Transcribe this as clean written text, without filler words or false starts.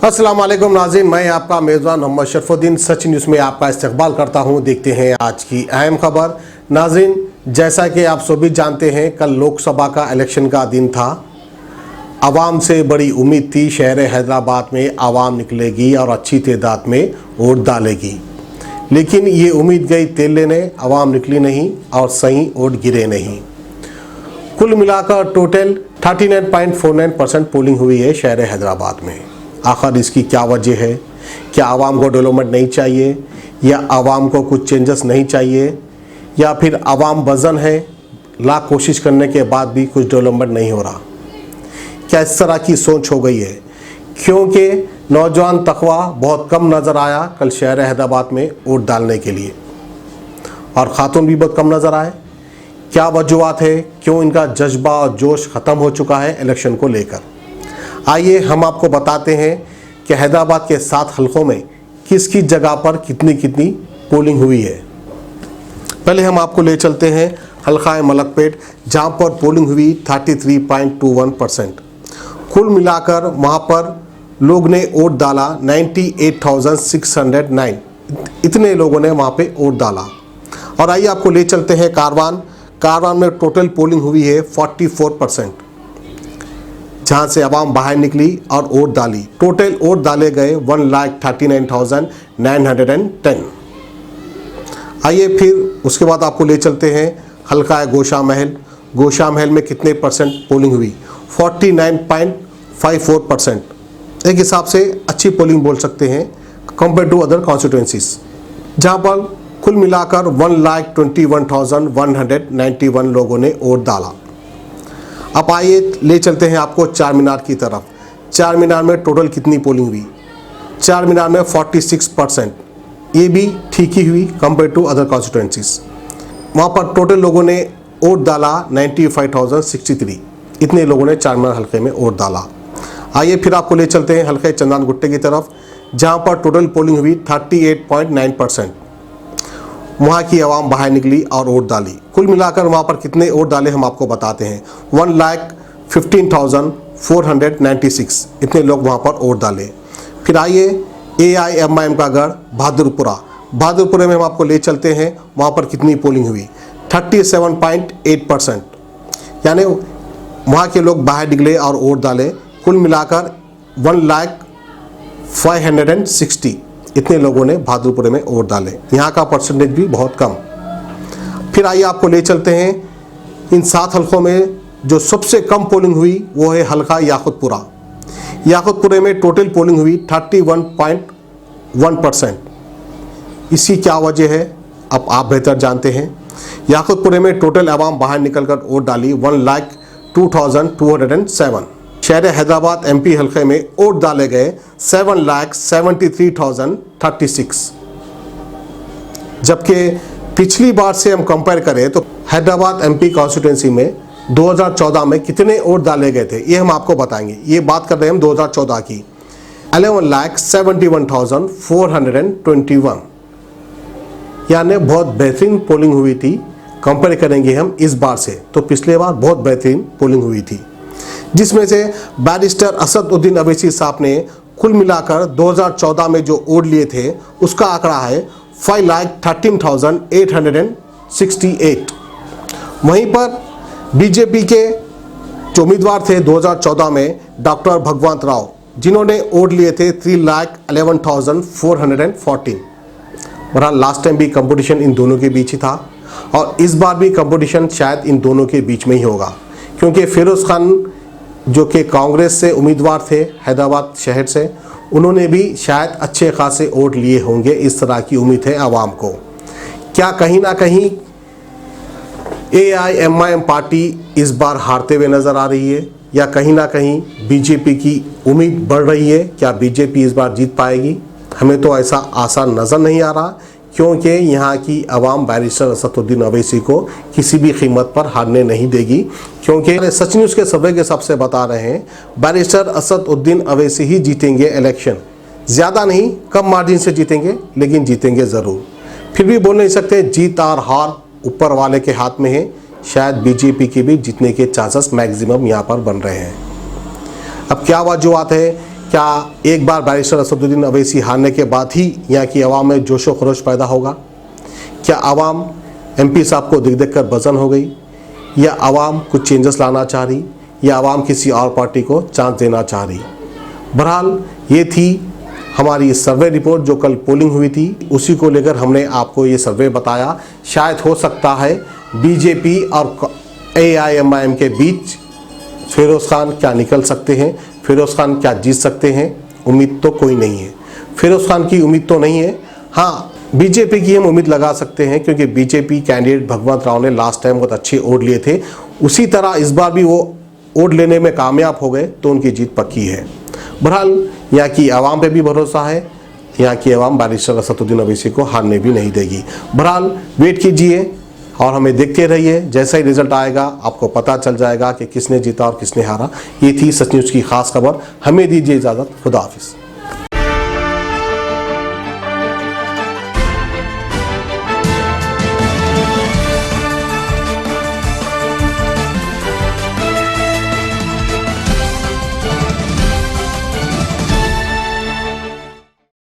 अस्सलाम वालेकुम नाज़रीन, मैं आपका मेज़बान मोहम्मद शरफुद्दीन सच न्यूज़ में आपका इस्तकबाल करता हूं। देखते हैं आज की अहम खबर। नाज़रीन, जैसा कि आप सभी जानते हैं, कल लोकसभा का इलेक्शन का दिन था। आवाम से बड़ी उम्मीद थी, शहर हैदराबाद में आवाम निकलेगी और अच्छी तादाद में वोट डालेगी, लेकिन ये उम्मीद गई तेल लेने। आवाम निकली नहीं और सही वोट गिरे नहीं। कुल मिलाकर टोटल 39.49% पोलिंग हुई है शहर हैदराबाद में। आखिर इसकी क्या वजह है? क्या आवाम को डेवलपमेंट नहीं चाहिए, या आवाम को कुछ चेंजेस नहीं चाहिए, या फिर आवाम वजन है, लाख कोशिश करने के बाद भी कुछ डेवलपमेंट नहीं हो रहा? क्या इस तरह की सोच हो गई है? क्योंकि नौजवान तकवा बहुत कम नज़र आया कल शहर हैदराबाद में वोट डालने के लिए, और ख़ातून भी बहुत कम नज़र आए। क्या वजूहत है? क्यों इनका जज्बा और जोश ख़त्म हो चुका है इलेक्शन को लेकर? आइए हम आपको बताते हैं कि हैदराबाद के 7 हलकों में किस किस जगह पर कितनी कितनी पोलिंग हुई है। पहले हम आपको ले चलते हैं हल्का मलकपेट, जहां पर पोलिंग हुई 33.21%। कुल मिलाकर वहां पर लोग ने वोट डाला 98,609। इतने लोगों ने वहां पे वोट डाला। और आइए आपको ले चलते हैं कारवान में टोटल पोलिंग हुई है 44%, जहां से आवाम बाहर निकली और वोट डाली। टोटल वोट डाले गए 1,39,910। आइए फिर उसके बाद आपको ले चलते हैं हल्का गोशा महल में कितने परसेंट पोलिंग हुई? 49.54%। एक हिसाब से अच्छी पोलिंग बोल सकते हैं कंपेयर टू अदर कॉन्स्टिट्यूएंसीज, जहां पर कुल मिलाकर 1,21,191 लोगों ने वोट डाला। अब आइए ले चलते हैं आपको चार मीनार की तरफ। चार मीनार में टोटल कितनी पोलिंग हुई? चार मीनार में 46%। ये भी ठीक ही हुई कंपेयर टू अदर कॉन्स्टिट्यूएंसीज। वहाँ पर टोटल लोगों ने वोट डाला 95,063। इतने लोगों ने चार मीनार हल्के में वोट डाला। आइए फिर आपको ले चलते हैं हल्के चंदन गुट्टे की तरफ, जहाँ पर टोटल पोलिंग हुई 38.9%। वहाँ की आवाम बाहर निकली और वोट डाली। कुल मिलाकर वहाँ पर कितने वोट डाले हम आपको बताते हैं। 1,15,496 इतने लोग वहाँ पर वोट डाले। फिर आइए AIMIM का गढ़ बहादुरपुरे में हम आपको ले चलते हैं। वहाँ पर कितनी पोलिंग हुई? 37.8%। यानी वहाँ के लोग बाहर निकले और वोट डाले। कुल मिलाकर 1,05,60 इतने लोगों ने बहादुरपुरे में वोट डाले। यहाँ का परसेंटेज भी बहुत कम। फिर आइए आपको ले चलते हैं इन 7 हल्कों में जो सबसे कम पोलिंग हुई वो है हल्का याकुतपुरे में टोटल पोलिंग हुई 31.1%। इसकी क्या वजह है अब आप बेहतर जानते हैं। याकुतपुरे में टोटल आवाम बाहर निकलकर वोट डाली 1,02,207। शहर हैदराबाद MP हल्के में वोट डाले गए 7,73,036। जबकि पिछली बार से हम कंपेयर करें तो हैदराबाद MP कॉन्स्टिट्यूंसी में 2014 में कितने वोट डाले गए थे ये हम आपको बताएंगे। ये बात कर रहे हैं हम 2014 की। 11,71,421, यानी बहुत बेहतरीन पोलिंग हुई थी। कंपेयर करेंगे हम इस बार से तो पिछले बार बहुत बेहतरीन पोलिंग हुई थी, जिसमें से बैरिस्टर असदुद्दीन अवैसी साहब ने कुल मिलाकर 2014 में जो वोट लिए थे उसका आंकड़ा है 5,13,868। वहीं पर BJP के जो उम्मीदवार थे 2014 में डॉक्टर भगवंत राव, जिन्होंने वोट लिए थे 3,11,414। बहरहाल लास्ट टाइम भी कंपटीशन इन दोनों के बीच ही था, और इस बार भी कंपटीशन शायद इन दोनों के बीच में ही होगा, क्योंकि फिरोज़ खान जो कि कांग्रेस से उम्मीदवार थे हैदराबाद शहर से, उन्होंने भी शायद अच्छे खासे वोट लिए होंगे। इस तरह की उम्मीद है आवाम को। क्या कहीं ना कहीं AIMIM पार्टी इस बार हारते हुए नज़र आ रही है, या कहीं ना कहीं BJP की उम्मीद बढ़ रही है? क्या BJP इस बार जीत पाएगी? हमें तो ऐसा आसान नज़र नहीं आ रहा, क्योंकि यहाँ की आवाम बैरिस्टर असदुद्दीन अवैसी को किसी भी कीमत पर हारने नहीं देगी। क्योंकि सच न्यूज़ के सर्वे के हिसाब से बता रहे हैं बैरिस्टर असदुद्दीन अवैसी ही जीतेंगे इलेक्शन। ज़्यादा नहीं, कम मार्जिन से जीतेंगे, लेकिन जीतेंगे ज़रूर। फिर भी बोल नहीं सकते, जीत और हार ऊपर वाले के हाथ में है। शायद BJP के भी जीतने के चांसेस मैक्सिमम यहाँ पर बन रहे हैं। अब क्या वजूहत है? क्या एक बार बैरिस्टर असदुद्दीन अवैसी हारने के बाद ही यहाँ की आवाम में जोशो खरोश पैदा होगा? क्या आवाम MP साहब को देख कर बज़न हो गई, या आवाम कुछ चेंजेस लाना चाह रही, या आवाम किसी और पार्टी को चांस देना चाह रही? बहरहाल ये थी हमारी सर्वे रिपोर्ट जो कल पोलिंग हुई थी, उसी को लेकर हमने आपको ये सर्वे बताया। शायद हो सकता है BJP और AIMIM के बीच फिरोज़ खान क्या निकल सकते हैं, फिरोज़ खान क्या जीत सकते हैं, उम्मीद तो कोई नहीं है। फिरोज़ खान की उम्मीद तो नहीं है, हाँ BJP की हम उम्मीद लगा सकते हैं, क्योंकि BJP कैंडिडेट भगवंत राव ने लास्ट टाइम बहुत अच्छे वोट लिए थे, उसी तरह इस बार भी वो वोट लेने में कामयाब हो गए तो उनकी जीत पक्की है। बहरहाल यहाँ की आवाम पे भी भरोसा है, यहाँ की आवाम बैरिस्टर असदुद्दीन अवैसी को हारने भी नहीं देगी। बहरहाल वेट कीजिए और हमें देखते रहिए, जैसा ही रिजल्ट आएगा आपको पता चल जाएगा कि किसने जीता और किसने हारा। ये थी सच न्यूज़ की खास खबर। हमें दीजिए इजाज़त। खुदा हाफिज़।